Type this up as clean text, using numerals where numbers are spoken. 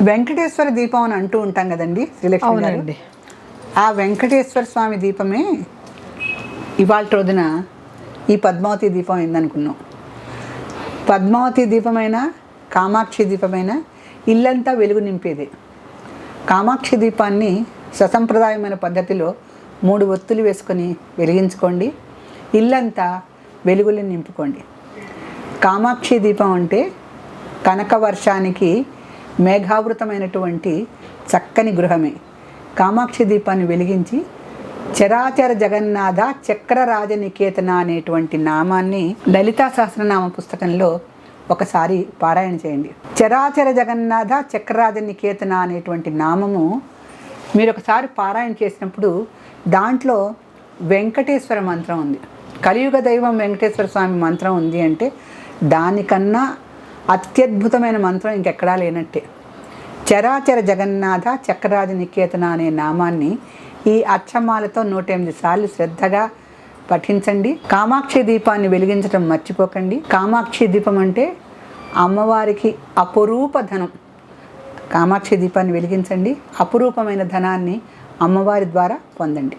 వెంకటేశ్వర దీపం అని అంటూ ఉంటాం కదండి శ్రీలక్ష్మి గారు. అవునండి. ఆ వెంకటేశ్వర స్వామి దీపమే ఇవాళ రోజున ఈ పద్మావతి దీపం అయిందనుకున్నాం. పద్మావతి దీపమైన కామాక్షి దీపమైన ఇల్లంతా వెలుగు నింపేదే. కామాక్షి దీపాన్ని ససంప్రదాయమైన పద్ధతిలో 3 ఒత్తులు వేసుకొని వెలిగించుకోండి, ఇల్లంతా వెలుగులు నింపుకోండి. కామాక్షి దీపం అంటే కనక వర్షానికి మేఘావృతమైనటువంటి చక్కని గృహమే. కామాక్షి దీపాన్ని వెలిగించి చరాచర జగన్నాథ చక్రరాజ నికేతన అనేటువంటి నామాన్ని లలితా సహస్రనామ పుస్తకంలో ఒకసారి పారాయణ చేయండి. చరాచర జగన్నాథ చక్రరాజ నికేతన అనేటువంటి నామము మీరు ఒకసారి పారాయణ చేసినప్పుడు దాంట్లో వెంకటేశ్వర మంత్రం ఉంది. కలియుగ దైవం వెంకటేశ్వర స్వామి మంత్రం ఉంది అంటే దానికన్నా అత్యద్భుతమైన మంత్రం ఇంకెక్కడా లేనట్టే. చరాచర జగన్నాథ చక్రరాజ నికేతన అనే నామాన్ని ఈ అక్షమాలతో 108 సార్లు శ్రద్ధగా పఠించండి. కామాక్షి దీపాన్ని వెలిగించడం మర్చిపోకండి. కామాక్షి దీపం అంటే అమ్మవారికి అపురూప ధనం. కామాక్షి దీపాన్ని వెలిగించండి, అపురూపమైన ధనాన్ని అమ్మవారి ద్వారా పొందండి.